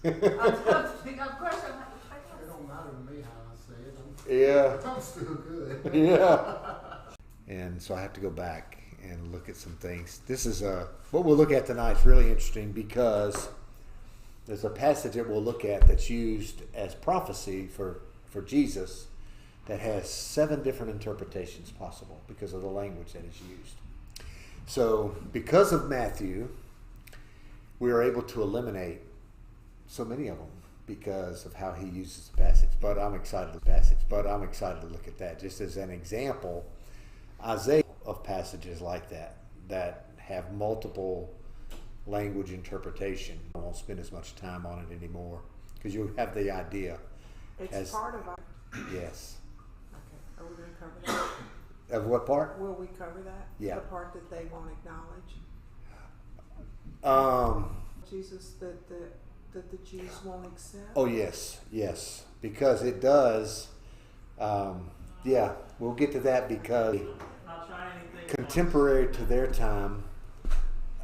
Of course, I'm like, It don't matter to me how I say it. Yeah. I'm still good. Yeah. And so I have to go back and look at some things. This is what we'll look at tonight is really interesting because there's a passage that we'll look at that's used as prophecy for Jesus that has 7 different interpretations possible because of the language that is used. So because of Matthew, we are able to eliminate so many of them because of how he uses the passage. But I'm excited to look at that. Just as an example, Isaiah of passages like that have multiple language interpretation. I won't spend as much time on it anymore because you have the idea. It's part of our... Yes. Okay. Are we going to cover that? Of what part? Will we cover that? Yeah. The part that they won't acknowledge? Jesus, that the Jews won't accept? Oh, yes. Because it does. Yeah, we'll get to that because contemporary to their time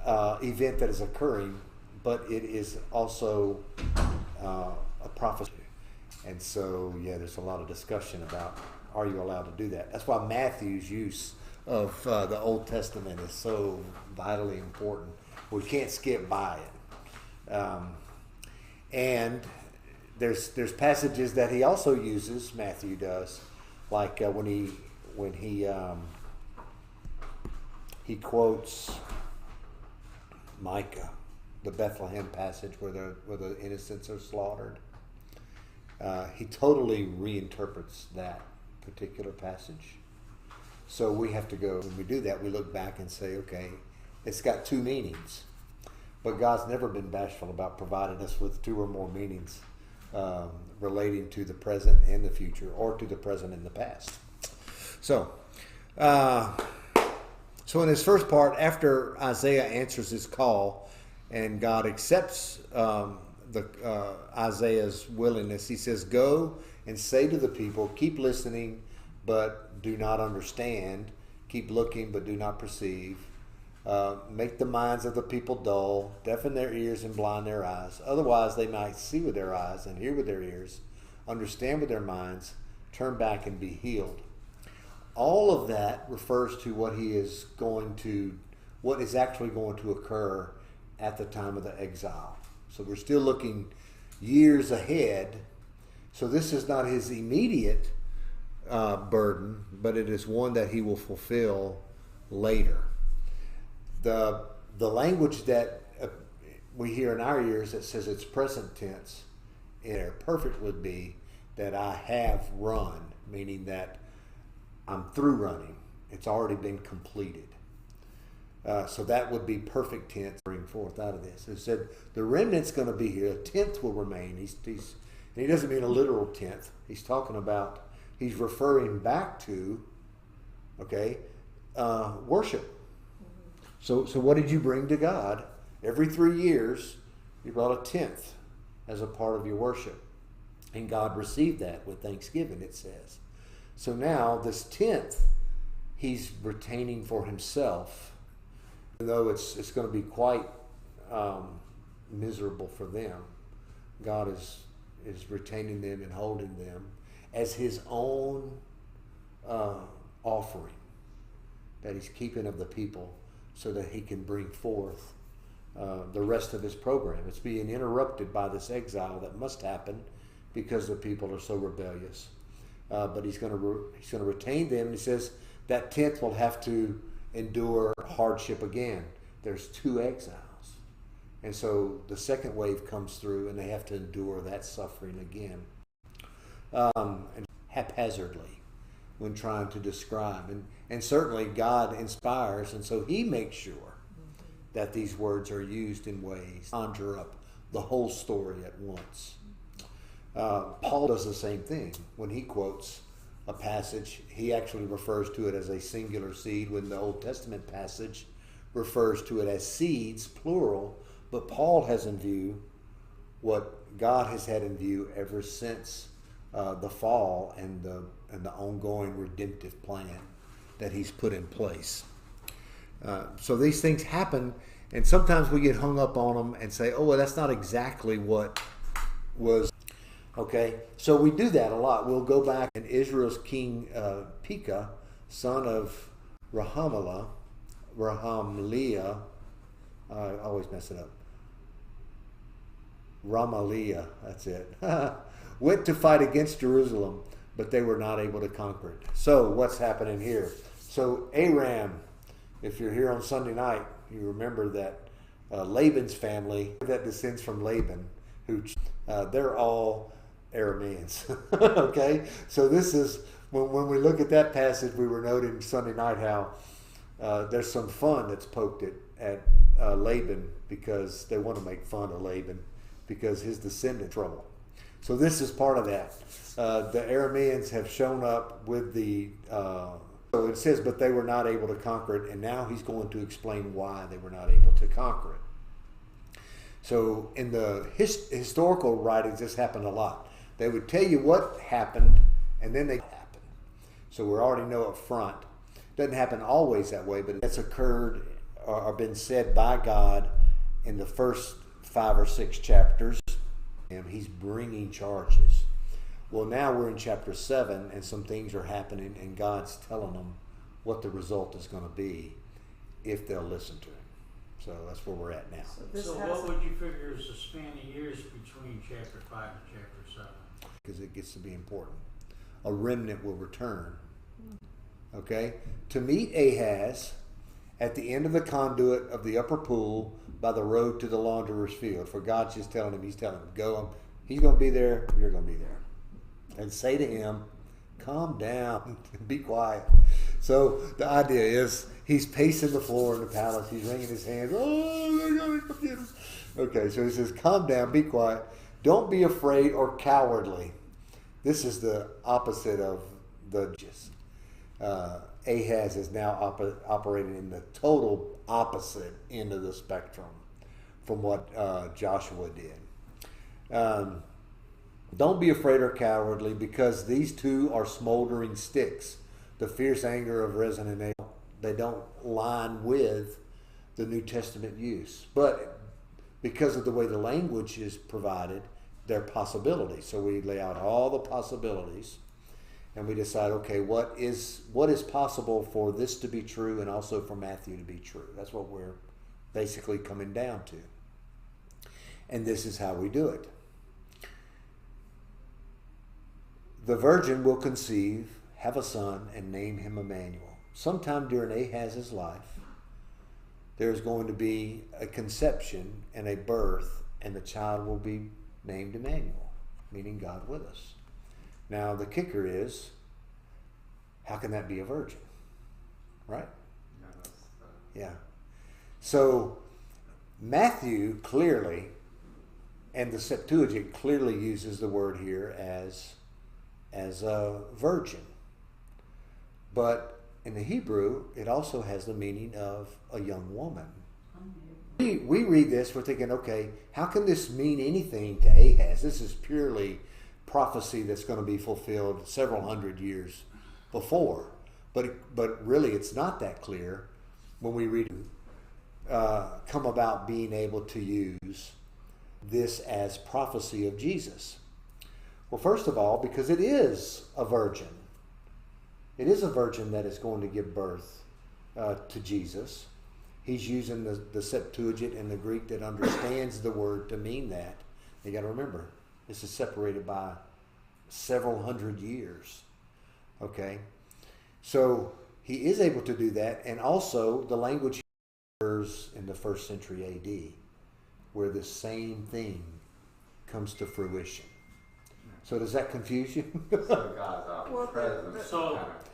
event that is occurring, but it is also a prophecy. And so, yeah, there's a lot of discussion about are you allowed to do that? That's why Matthew's use of the Old Testament is so vitally important. We can't skip by it. And there's passages that he also uses, Matthew does, like when he quotes Micah, the Bethlehem passage where the innocents are slaughtered. He totally reinterprets that particular passage. So we have to go, when we do that, we look back and say, okay, it's got 2 meanings. But God's never been bashful about providing us with 2 or more meanings relating to the present and the future, or to the present and the past. So in his first part, after Isaiah answers his call and God accepts Isaiah's willingness, he says, "Go and say to the people, keep listening, but do not understand. Keep looking, but do not perceive. Make the minds of the people dull, deafen their ears and blind their eyes. Otherwise they might see with their eyes and hear with their ears, understand with their minds, turn back and be healed." All of that refers to what is actually going to occur at the time of the exile. So we're still looking years ahead. So this is not his immediate burden, but it is one that he will fulfill later. The language that we hear in our ears that says it's present tense, perfect would be that I have run, meaning that I'm through running. It's already been completed. So that would be perfect tense. Bring forth out of this. It said the remnant's going to be here. A tenth will remain. And he doesn't mean a literal tenth. He's talking about. He's referring back to, worship. So what did you bring to God? Every 3 years, you brought a tenth as a part of your worship, and God received that with thanksgiving. It says. So now this tenth, he's retaining for himself. Even though it's going to be quite miserable for them, God is retaining them and holding them as his own offering that he's keeping of the people so that he can bring forth the rest of his program. It's being interrupted by this exile that must happen because the people are so rebellious. But he's going to retain them. He says that tenth will have to endure hardship again. There's 2 exiles. And so the second wave comes through and they have to endure that suffering again. And haphazardly when trying to describe. And certainly God inspires, and so he makes sure that these words are used in ways to conjure up the whole story at once. Paul does the same thing. When he quotes a passage, he actually refers to it as a singular seed, when the Old Testament passage refers to it as seeds, plural. But Paul has in view what God has had in view ever since the fall and the ongoing redemptive plan that he's put in place. So these things happen, and sometimes we get hung up on them and say, oh, well, that's not exactly what was okay. So we do that a lot. We'll go back and Israel's king Pekah, son of Rahamaliah, I always mess it up. Ramaliah, that's it. Went to fight against Jerusalem, but they were not able to conquer it. So what's happening here? So Aram, if you're here on Sunday night, you remember that Laban's family that descends from Laban, who they're all Arameans. Okay, so this is when we look at that passage, we were noting Sunday night how there's some fun that's poked at Laban because they want to make fun of Laban because his descendants trouble. So this is part of that. The Arameans have shown up with the. So it says, but they were not able to conquer it, and now he's going to explain why they were not able to conquer it. So in the historical writings, this happened a lot. They would tell you what happened, and then they happen. So we already know up front. It doesn't happen always that way, but it's occurred or been said by God in the first 5 or 6 chapters. And he's bringing charges. Well, now we're in chapter 7, and some things are happening, and God's telling them what the result is going to be if they'll listen to him. So that's where we're at now. So what would you figure is the span of years between chapter 5 and chapter 7? Because it gets to be important. A remnant will return. Okay? To meet Ahaz at the end of the conduit of the upper pool by the road to the launderer's field. For God's just telling him, he's telling him, go. He's going to be there, you're going to be there. And say to him, calm down, be quiet. So the idea is he's pacing the floor in the palace. He's wringing his hands. Oh, okay, so he says, calm down, be quiet. Don't be afraid or cowardly. This is the opposite of the just. Ahaz is now operating in the total opposite end of the spectrum from what Joshua did. Don't be afraid or cowardly, because these two are smoldering sticks. The fierce anger of Rezin and Ahaz, they don't line with the New Testament use. But because of the way the language is provided, they're possibilities. So we lay out all the possibilities, and we decide, okay, what is possible for this to be true and also for Matthew to be true. That's what we're basically coming down to. And this is how we do it. The virgin will conceive, have a son, and name him Emmanuel. Sometime during Ahaz's life, there's going to be a conception and a birth, and the child will be named Emmanuel, meaning God with us. Now, the kicker is, how can that be a virgin? Right? Yeah. So, Matthew clearly, and the Septuagint clearly uses the word here as a virgin. But in the Hebrew, it also has the meaning of a young woman. We read this, we're thinking, okay, how can this mean anything to Ahaz? This is purely prophecy that's going to be fulfilled several hundred years before. But really, it's not that clear when we read come about being able to use this as prophecy of Jesus. Well, first of all, because it is a virgin. It is a virgin that is going to give birth to Jesus. He's using the Septuagint and the Greek that understands the word to mean that. You got to remember, this is separated by several hundred years. Okay? So he is able to do that, and also the language occurs in the 1st century AD, where the same thing comes to fruition. So does that confuse you? So God's omnipresent.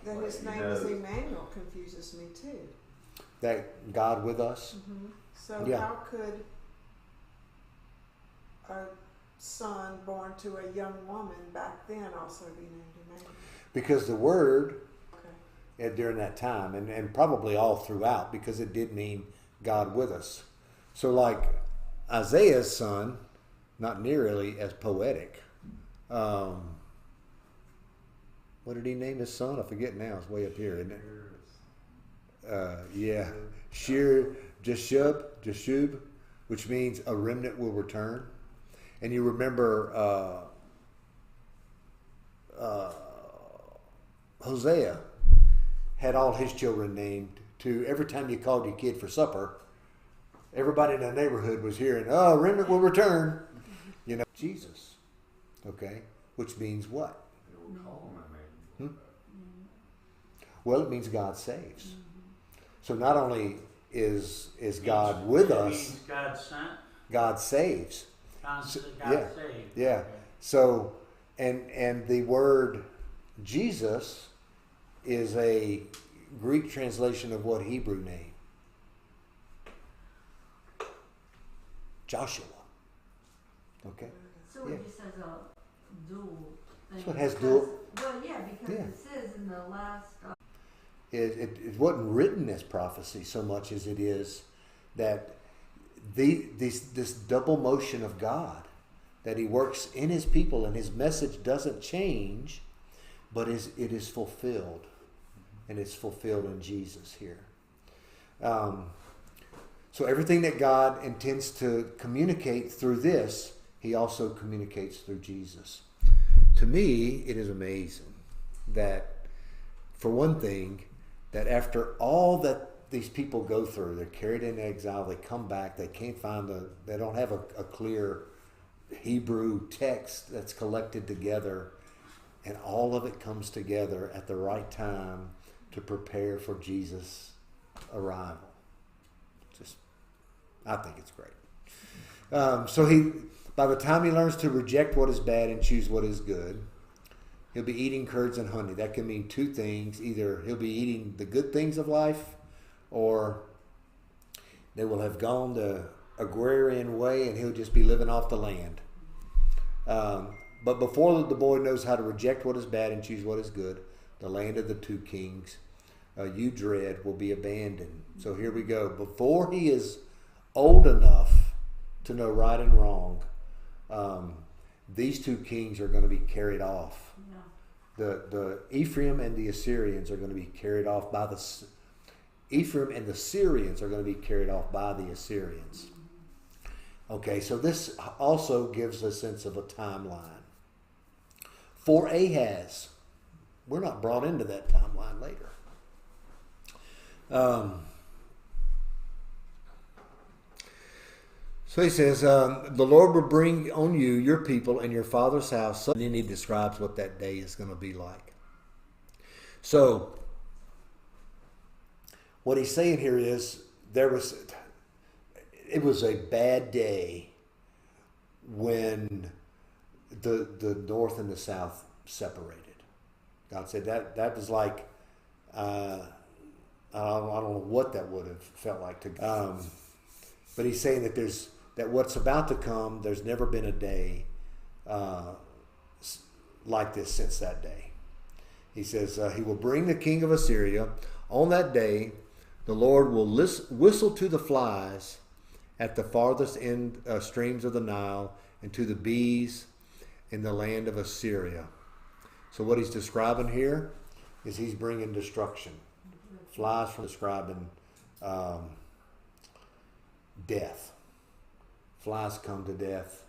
Then his name is Emmanuel confuses me too. That God with us? Mm-hmm. So Yeah. how could a son born to a young woman back then also be named Emmanuel? Because the word Okay. during that time, and probably all throughout, because it did mean God with us. So like Isaiah's son, not nearly as poetic. What did he name his son? I forget now. It's way up here, isn't it? Yeah. Jashub, which means a remnant will return. And you remember Hosea had all his children named to every time you called your kid for supper, everybody in the neighborhood was hearing, oh, remnant will return. You know, Jesus. Okay? Which means what? It will call him a man. Well, it means God saves. So not only is God with It us, means God sent. God saves. God So- saved. Yeah. Okay. So, and the word Jesus is a Greek translation of what Hebrew name? Joshua. Okay. So Yeah. it just has a dual thing. So it has because- dual- Well, yeah, because Yeah. it says in the last. It wasn't written as prophecy so much as it is that this double motion of God, that He works in His people and His message doesn't change, but it is fulfilled, and it's fulfilled in Jesus here. So everything that God intends to communicate through this, He also communicates through Jesus. To me, it is amazing that, for one thing, that after all that these people go through, they're carried into exile, they come back, they can't find they don't have a clear Hebrew text that's collected together, and all of it comes together at the right time to prepare for Jesus' arrival. I think it's great. So by the time he learns to reject what is bad and choose what is good, he'll be eating curds and honey. That can mean two things. Either he'll be eating the good things of life, or they will have gone the agrarian way and he'll just be living off the land. But before the boy knows how to reject what is bad and choose what is good, the land of the two kings you dread will be abandoned. So here we go. Before he is old enough to know right and wrong, these two kings are going to be carried off. Yeah. The Ephraim and the Assyrians are going to be carried off by the Ephraim and the Syrians are going to be carried off by the Assyrians. Okay, so this also gives a sense of a timeline. For Ahaz, we're not brought into that timeline later. So he says, the Lord will bring on you your people and your father's house. And then he describes what that day is going to be like. So what he's saying here is it was a bad day when the north and the south separated. God said that was like, I don't know what that would have felt like to God. But he's saying that what's about to come, there's never been a day like this since that day. He says, he will bring the king of Assyria. On that day, the Lord will whistle to the flies at the farthest end streams of the Nile and to the bees in the land of Assyria. So what he's describing here is he's bringing destruction. Flies from describing death. Flies come to death.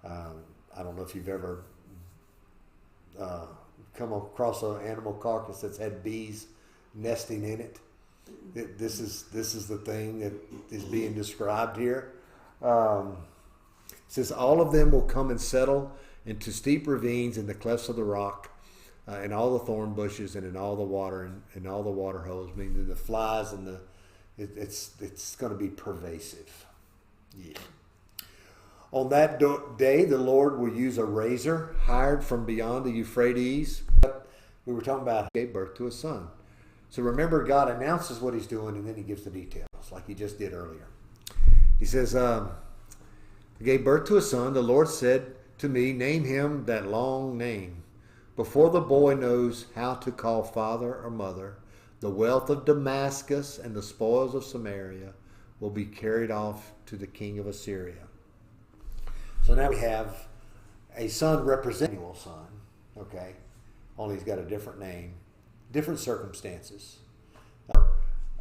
I don't know if you've ever come across an animal carcass that's had bees nesting in it. This is the thing that is being described here. It says all of them will come and settle into steep ravines in the clefts of the rock, in all the thorn bushes and in all the water and all the water holes. Meaning the flies and it's going to be pervasive. Yeah. On that day, the Lord will use a razor hired from beyond the Euphrates. We were talking about he gave birth to a son. So remember, God announces what he's doing and then he gives the details like he just did earlier. He says, he gave birth to a son. The Lord said to me, name him that long name. Before the boy knows how to call father or mother, the wealth of Damascus and the spoils of Samaria will be carried off to the king of Assyria. So now we have a son representing Samuel's son, okay? Only he's got a different name, different circumstances.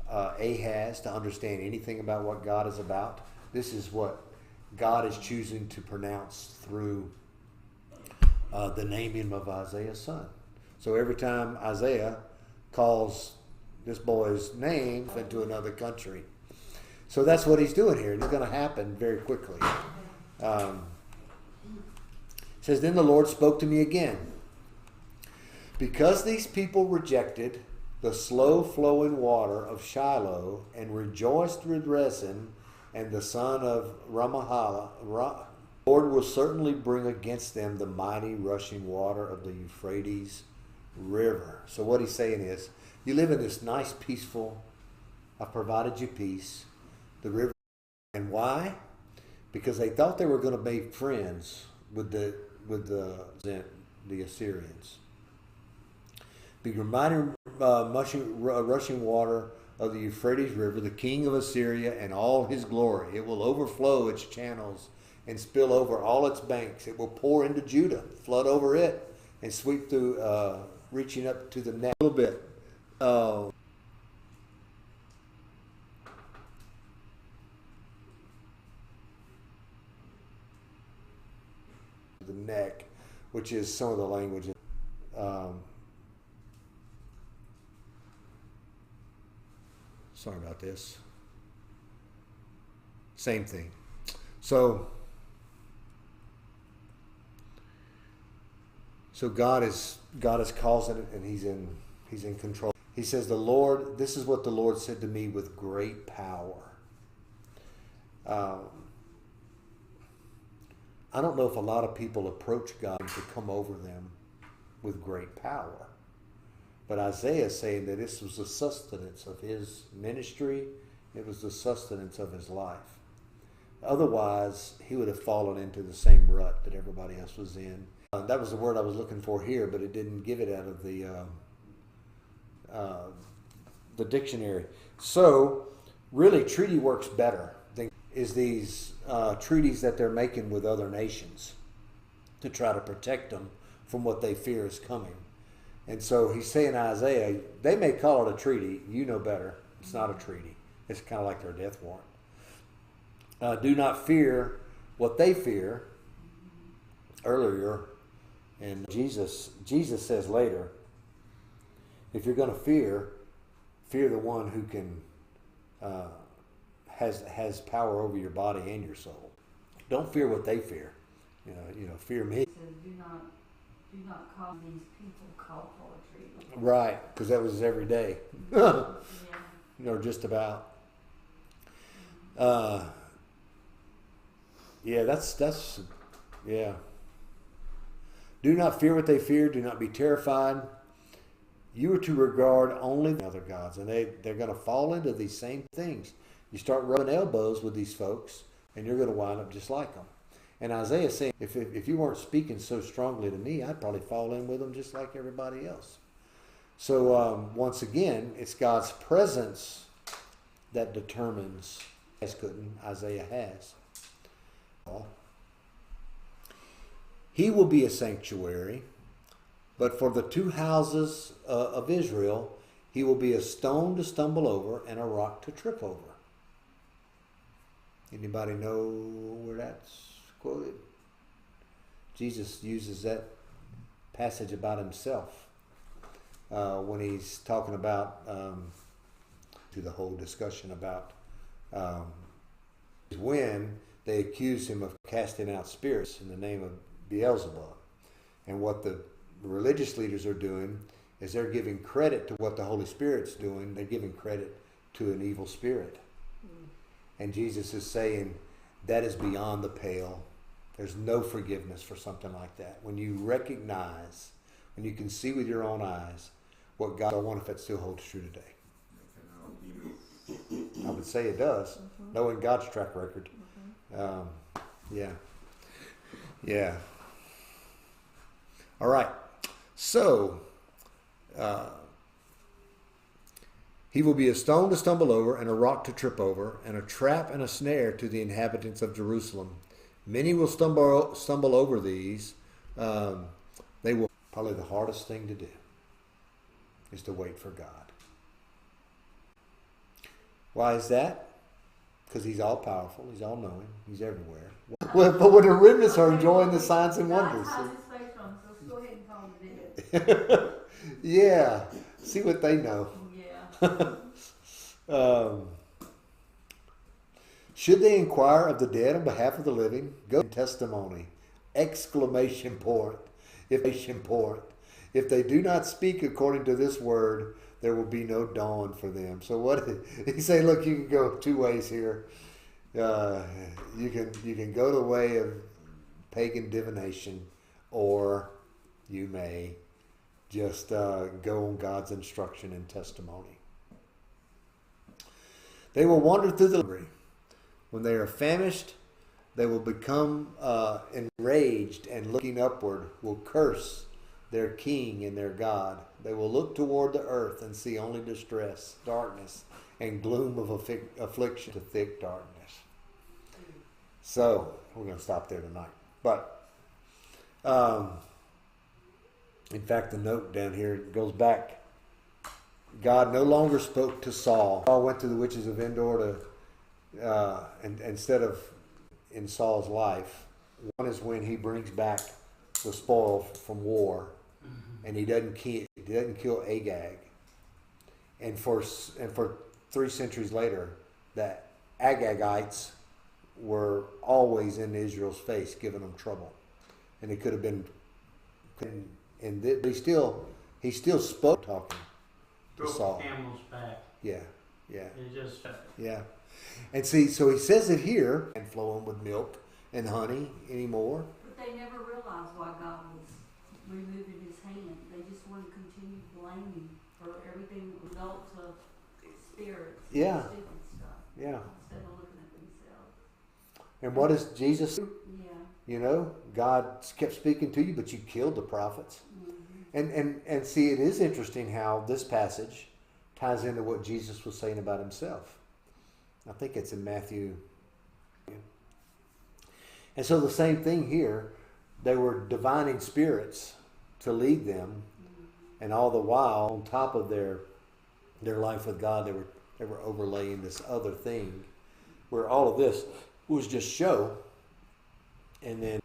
Ahaz, to understand anything about what God is about, this is what God is choosing to pronounce through the naming of Isaiah's son. So every time Isaiah calls this boy's name into another country. So that's what he's doing here. And it's going to happen very quickly. It says, Then the Lord spoke to me again. Because these people rejected the slow flowing water of Shiloh and rejoiced with Rezin and the son of Ramahala, the Lord will certainly bring against them the mighty rushing water of the Euphrates River. So what he's saying is, you live in this nice, peaceful, I've provided you peace, the river. And why? Because they thought they were going to make friends with the Assyrians. Be reminding rushing water of the Euphrates River, the king of Assyria and all his glory. It will overflow its channels and spill over all its banks. It will pour into Judah, flood over it, and sweep through, reaching up to the neck a little bit. The neck, which is some of the language. Sorry about this. Same thing. So God is causing it, and He's in control. He says, this is what the Lord said to me with great power. I don't know if a lot of people approach God to come over them with great power. But Isaiah is saying that this was the sustenance of his ministry. It was the sustenance of his life. Otherwise, he would have fallen into the same rut that everybody else was in. That was the word I was looking for here, but it didn't give it out of the dictionary. So, really, treaty works better than is these treaties that they're making with other nations to try to protect them from what they fear is coming. And so he's saying, Isaiah, they may call it a treaty. You know better. It's not a treaty. It's kind of like their death warrant. Do not fear what they fear. Earlier, and Jesus says later, if you're going to fear the one who can has power over your body and your soul. Don't fear what they fear. Fear me. It says, do not call these people call poetry. Right, because that was every day. Yeah. Or just about. Yeah. Do not fear what they fear. Do not be terrified. You are to regard only the other gods, and they're going to fall into these same things. You start rubbing elbows with these folks, and you're going to wind up just like them. And Isaiah is saying, if you weren't speaking so strongly to me, I'd probably fall in with them just like everybody else. So once again, it's God's presence that determines, as Isaiah has. He will be a sanctuary, but for the two houses of Israel, he will be a stone to stumble over and a rock to trip over. Anybody know where that's quoted? Jesus uses that passage about himself when he's talking about to the whole discussion about when they accuse him of casting out spirits in the name of Beelzebub. And what the religious leaders are doing is they're giving credit to what the Holy Spirit's doing. They're giving credit to an evil spirit. And Jesus is saying that is beyond the pale. There's no forgiveness for something like that. When you recognize, when you can see with your own eyes what God, I wonder if that still holds true today. I would say it does, knowing God's track record. Yeah. All right. So, he will be a stone to stumble over and a rock to trip over and a trap and a snare to the inhabitants of Jerusalem. Many will stumble over these. They will. Probably the hardest thing to do is to wait for God. Why is that? because he's all powerful, he's all knowing, he's everywhere. Well, but when the remnants are enjoying the signs and wonders. God has his face on, so go ahead and call him dead. Yeah, see what they know. Yeah. Should they inquire of the dead on behalf of the living? Go testimony! Exclamation point! If they do not speak according to this word, there will be no dawn for them. So what he say? Look, you can go two ways here. You can go the way of pagan divination, or you may just go on God's instruction and testimony. They will wander through the country. When they are famished, they will become enraged, and looking upward will curse their king and their God. They will look toward the earth and see only distress, darkness, and gloom of affliction to thick darkness. So, we're going to stop there tonight. But, in fact, the note down here goes back. God no longer spoke to Saul. Saul went to the witches of Endor and instead of in Saul's life. One is when he brings back the spoil from war, and he doesn't kill Agag. And for 3 centuries later, the Agagites were always in Israel's face, giving them trouble, and it could have been. But he still spoke, talking to Broke Saul. camel's back. Yeah. It just Yeah. And see, so he says it here, and flowing with milk and honey anymore. But they never realized why God was removing his hand. They just wanted to continue blaming for everything results of spirits Yeah. and stupid stuff. Yeah. Instead of looking at themselves. And what does Jesus do? Yeah. You know, God kept speaking to you, but you killed the prophets. And see, it is interesting how this passage ties into what Jesus was saying about himself. I think it's in Matthew. And so the same thing here. They were divining spirits to lead them, and all the while, on top of their life with God, they were overlaying this other thing, where all of this was just show, and then.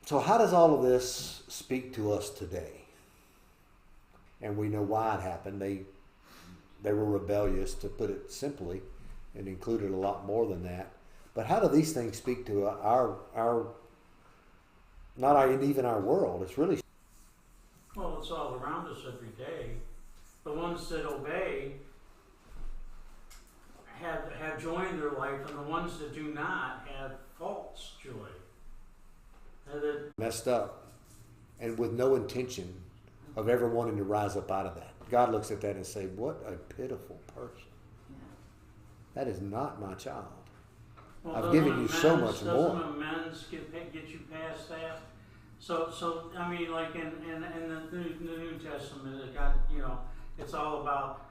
So how does all of this speak to us today? And we know why it happened. They were rebellious, to put it simply, and included a lot more than that. But how do these things speak to even our world? It's really... well, it's all around us every day. The ones that obey have joy in their life, and the ones that do not have false joy. messed up, and with no intention of ever wanting to rise up out of that. God looks at that and say, what a pitiful person. That is not my child. Well, I've given you so much more. Doesn't amends get you past that? So I mean, like in the New Testament, God, it's all about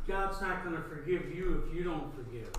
God's not going to forgive you if you don't forgive.